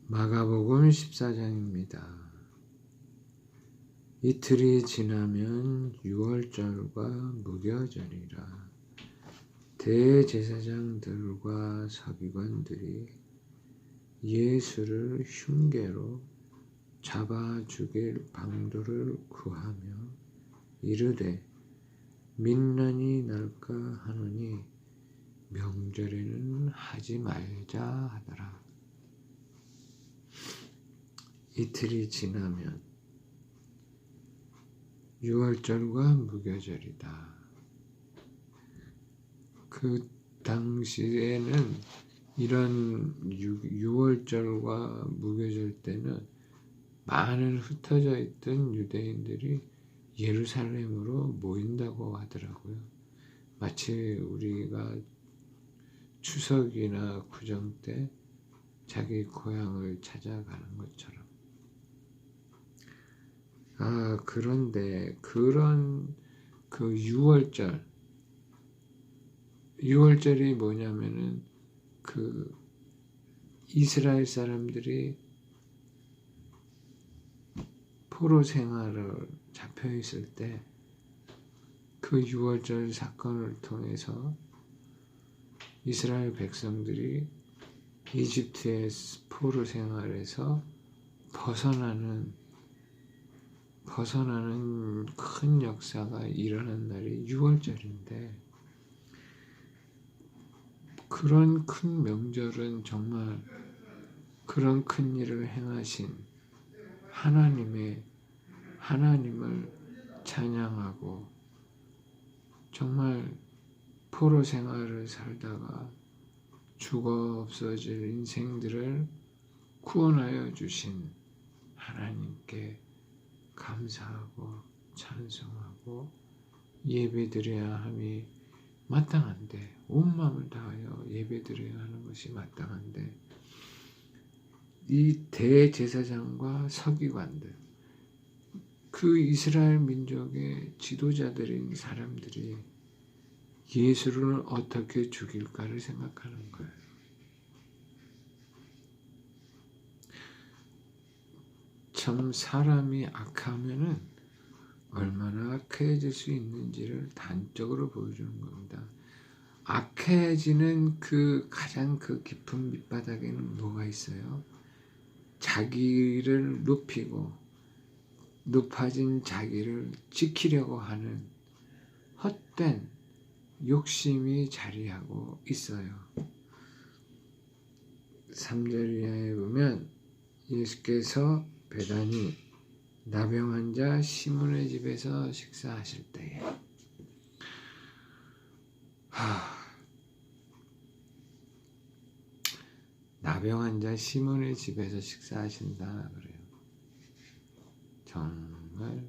마가복음 14장입니다. 이틀이 지나면 유월절과 무교절이라. 대제사장들과 서기관들이 예수를 흉계로 잡아 죽일 방도를 구하며 이르되 민난이 날까 하노니 명절에는 하지 말자 하더라. 이틀이 지나면 유월절과 무교절이다. 그 당시에는 이런 유월절과 무교절 때는 많은 흩어져 있던 유대인들이 예루살렘으로 모인다고 하더라고요. 마치 우리가 추석이나 구정 때 자기 고향을 찾아가는 것처럼. 그런데 그런 그 유월절이 뭐냐면은 그 이스라엘 사람들이 포로 생활을 잡혀 있을 때 그 유월절 사건을 통해서 이스라엘 백성들이 이집트의 포로 생활에서 벗어나는 큰 역사가 일어난 날이 유월절인데, 그런 큰 명절은 정말 그런 큰 일을 행하신 하나님을 찬양하고, 정말 포로 생활을 살다가 죽어 없어질 인생들을 구원하여 주신 하나님께 감사하고 찬송하고 예배드려야 함이 마땅한데, 온 마음을 다하여 예배드려야 하는 것이 마땅한데, 이 대제사장과 서기관들, 그 이스라엘 민족의 지도자들인 사람들이 예수를 어떻게 죽일까를 생각하는 거예요. 참 사람이 악하면은 얼마나 악해질 수 있는지를 단적으로 보여주는 겁니다. 악해지는 가장 깊은 밑바닥에는 뭐가 있어요? 자기를 높이고 높아진 자기를 지키려고 하는 헛된 욕심이 자리하고 있어요. 3절 이하에 보면 예수께서 베다니 나병 환자 시몬의 집에서 식사하실 때에, 나병 환자 시몬의 집에서 식사하신다 그래요. 정말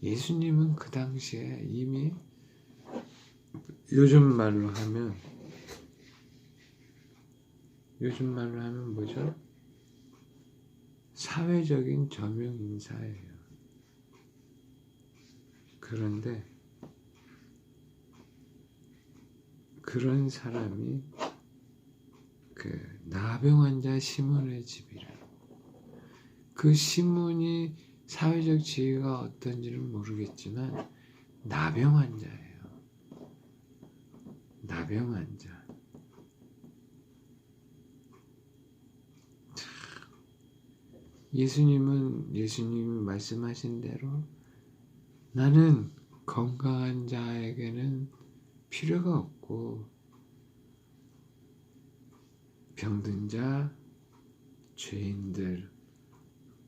예수님은 그 당시에 이미 요즘 말로 하면 뭐죠? 사회적인 저명 인사예요. 그런데 그런 사람이 나병 환자 시몬의 집이라. 그 시몬이 사회적 지위가 어떤지는 모르겠지만 나병 환자예요. 나병 환자. 예수님이 말씀하신 대로 나는 건강한 자에게는 필요가 없고 병든 자, 죄인들,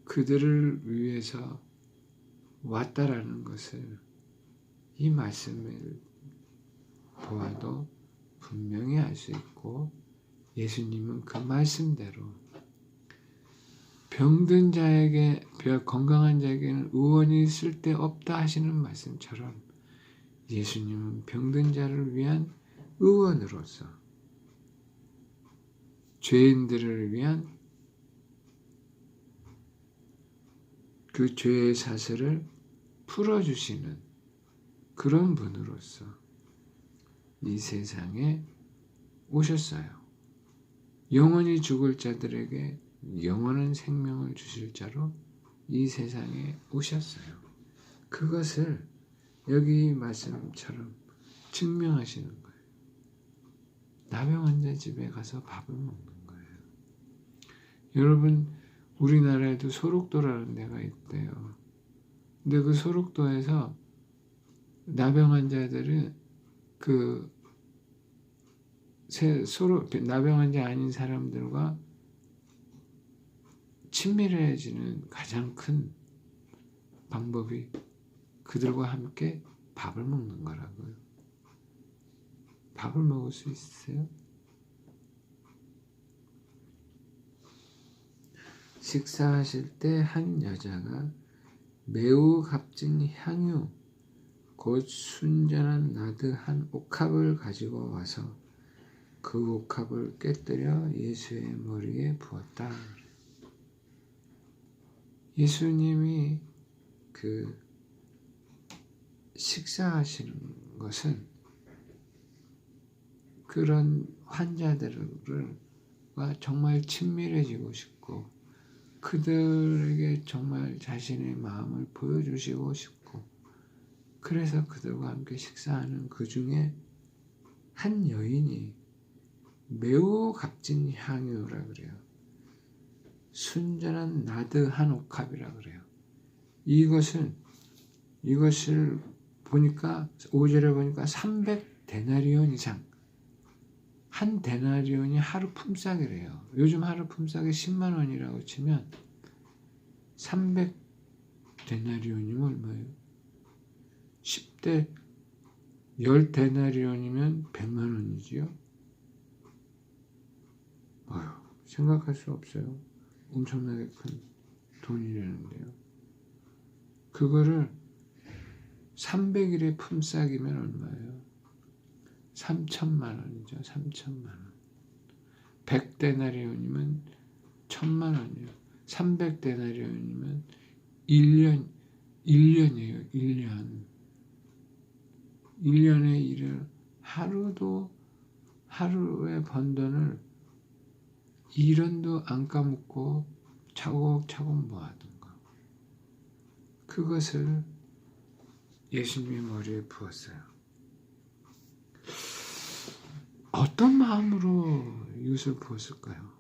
그들을 위해서 왔다라는 것을 이 말씀을 보아도 분명히 알 수 있고, 예수님은 그 말씀대로 병든 자에게, 건강한 자에게는 의원이 쓸데없다 하시는 말씀처럼 예수님은 병든 자를 위한 의원으로서 죄인들을 위한 그 죄의 사슬을 풀어주시는 그런 분으로서 이 세상에 오셨어요. 영원히 죽을 자들에게 영원한 생명을 주실 자로 이 세상에 오셨어요. 그것을 여기 말씀처럼 증명하시는 거예요. 나병 환자 집에 가서 밥을 먹는 거예요. 여러분, 우리나라에도 소록도라는 데가 있대요. 근데 그 소록도에서 나병 환자들은 나병 환자 아닌 사람들과 친밀해지는 가장 큰 방법이 그들과 함께 밥을 먹는 거라고요. 밥을 먹을 수 있으세요? 식사하실 때 한 여자가 매우 값진 향유 곧 순전한 나드 한 옥합을 가지고 와서 그 옥합을 깨뜨려 예수의 머리에 부었다. 예수님이 그 식사하시는 것은 그런 환자들과 정말 친밀해지고 싶고 그들에게 정말 자신의 마음을 보여주시고 싶고 그래서 그들과 함께 식사하는 그 중에 한 여인이 매우 값진 향유라 그래요. 순전한 나드 한 옥합이라 그래요. 이것을 보니까 5절에 보니까 300데나리온 이상 한 데나리온이 하루 품삯이래요. 요즘 하루 품삯이 10만 원이라고 치면 300데나리온이면 얼마예요? 10데나리온이면 100만 원이지요. 생각할 수 없어요. 엄청나게 큰 돈이라는데요. 그거를 300일의 품삯이면 얼마예요? 3천만 원이죠. 3천만 원. 100데나리온이면 1,000만 원이에요. 300데나리온이면 1년이에요. 1년. 1년에 일을 하루에 번 돈을 1원도 안 까먹고 차곡차곡 모아둔 거. 그것을 예수님의 머리에 부었어요. 어떤 마음으로 이것을 부었을까요?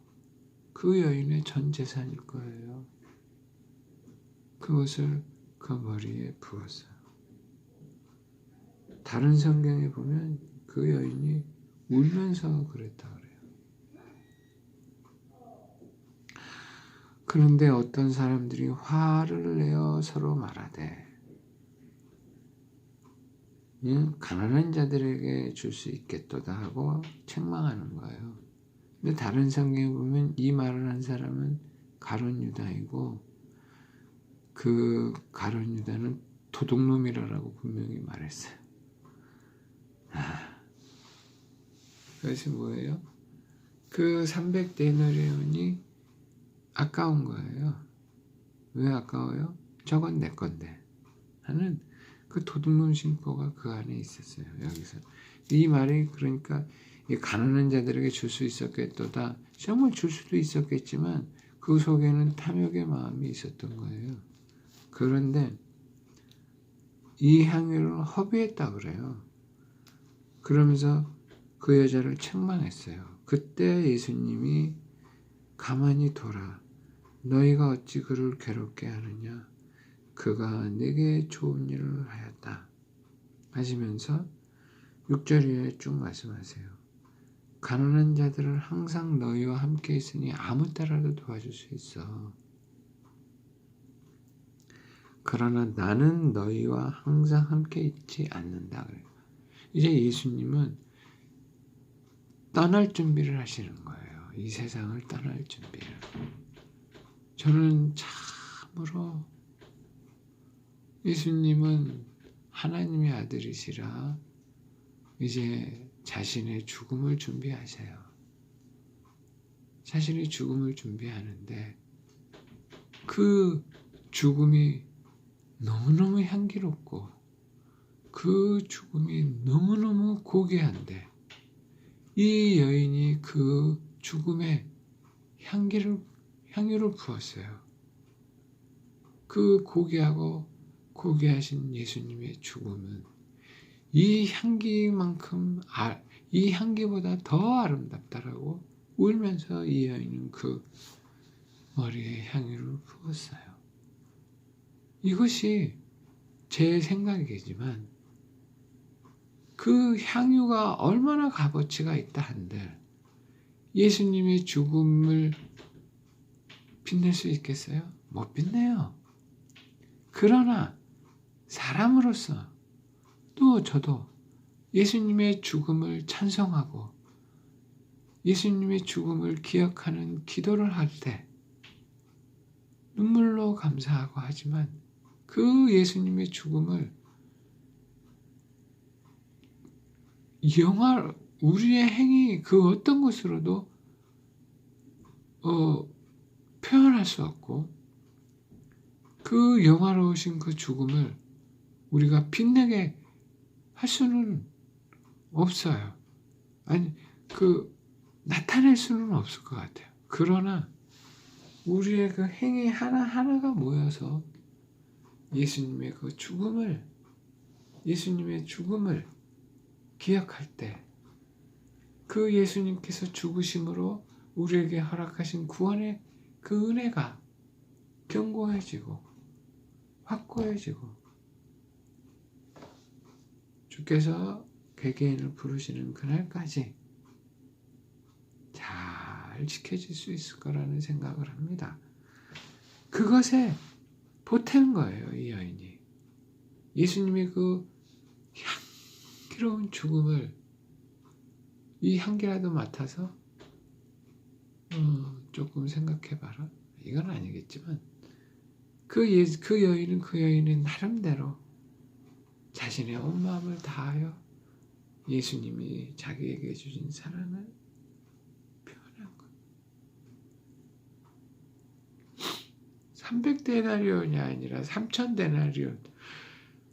그 여인의 전 재산일 거예요. 그것을 그 머리에 부었어요. 다른 성경에 보면 그 여인이 울면서 그랬다 그래요. 그런데 어떤 사람들이 화를 내어 서로 말하되 가난한 자들에게 줄 수 있겠도다 하고 책망하는 거예요. 근데 다른 성경에 보면 이 말을 한 사람은 가룟 유다이고 그 가룟 유다는 도둑놈이라고 분명히 말했어요. 그것이 뭐예요? 그 300데나리온이 아까운 거예요. 왜 아까워요? 저건 내 건데 하는 그 도둑놈 심보가 그 안에 있었어요. 여기서 이 말이 그러니까 가난한 자들에게 줄 수 있었겠도다. 정말 줄 수도 있었겠지만 그 속에는 탐욕의 마음이 있었던 거예요. 그런데 이 향유를 허비했다 그래요. 그러면서 그 여자를 책망했어요. 그때 예수님이 가만히 둬라. 너희가 어찌 그를 괴롭게 하느냐. 그가 내게 좋은 일을 하였다. 하시면서 6절에 쭉 말씀하세요. 가난한 자들은 항상 너희와 함께 있으니 아무 때라도 도와줄 수 있어. 그러나 나는 너희와 항상 함께 있지 않는다. 그래요. 이제 예수님은 떠날 준비를 하시는 거예요. 이 세상을 떠날 준비를. 저는 참으로 예수님은 하나님의 아들이시라 이제 자신의 죽음을 준비하세요. 자신의 죽음을 준비하는데 그 죽음이 너무너무 향기롭고 그 죽음이 너무너무 고귀한데 이 여인이 그 죽음의 향유를 부었어요. 그 고귀하신 예수님의 죽음은 이 향기만큼 이 향기보다 더 아름답다라고 울면서 이 여인은 그 머리에 향유를 부었어요. 이것이 제 생각이지만 그 향유가 얼마나 값어치가 있다 한들 예수님의 죽음을 빛낼 수 있겠어요? 못 빛내요. 그러나 사람으로서 또 저도 예수님의 죽음을 찬송하고 예수님의 죽음을 기억하는 기도를 할 때 눈물로 감사하고 하지만 그 예수님의 죽음을 우리의 행위 그 어떤 것으로도 표현할 수 없고 그 영화로우신 그 죽음을 우리가 빛내게 할 수는 없어요. 아니 나타낼 수는 없을 것 같아요. 그러나 우리의 그 행위 하나하나가 모여서 예수님의 죽음을 기억할 때 그 예수님께서 죽으심으로 우리에게 허락하신 구원의 그 은혜가 견고해지고 확고해지고 주께서 개개인을 부르시는 그날까지 잘 지켜질 수 있을 거라는 생각을 합니다. 그것에 보탠 거예요, 이 여인이. 예수님의 그 향기로운 죽음을 이 향기라도 맡아서 조금 생각해봐라. 이건 아니겠지만 그 여인은 나름대로 자신의 온 마음을 다하여 예수님이 자기에게 주신 사랑을 표현한 것. 300데나리온이 아니라 3000데나리온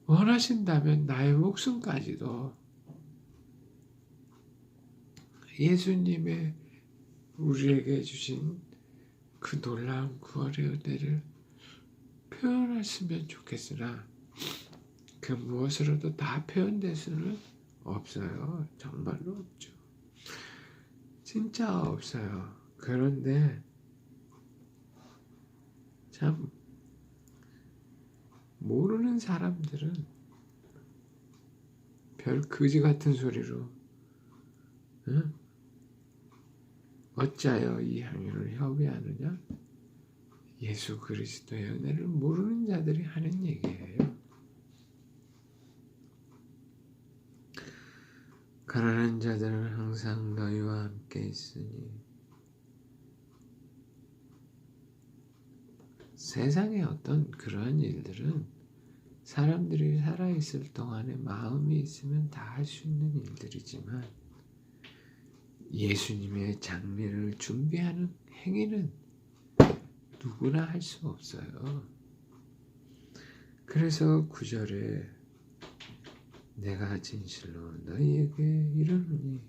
원하신다면 나의 목숨까지도 예수님의 우리에게 주신 그 놀라운 구원의 은혜를 표현했으면 좋겠으나 그 무엇으로도 다 표현될 수는 없어요. 정말로 없죠. 진짜 없어요. 그런데 참 모르는 사람들은 별 거지 같은 소리로 어찌하여 이 향유를 협의하느냐? 예수 그리스도의 은혜를 모르는 자들이 하는 얘기예요. 가난한 자들은 항상 너희와 함께 있으니 세상의 어떤 그러한 일들은 사람들이 살아있을 동안에 마음이 있으면 다 할 수 있는 일들이지만 예수님의 장례를 준비하는 행위는 누구나 할 수 없어요. 그래서 9절에 내가 진실로 너희에게 이르노니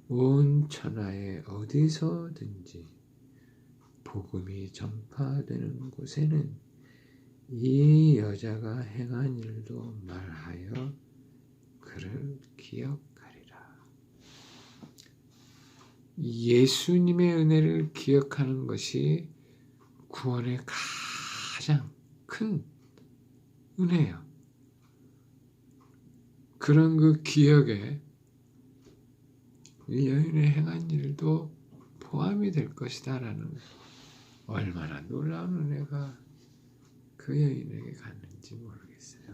온 천하에 어디서든지 복음이 전파되는 곳에는 이 여자가 행한 일도 말하여 그를 기억하리라. 예수님의 은혜를 기억하는 것이 구원의 가장 큰 은혜예요. 그런 그 기억에 이 여인의 행한 일도 포함이 될 것이다라는 얼마나 놀라운 은혜가 그 여인에게 갔는지 모르겠어요.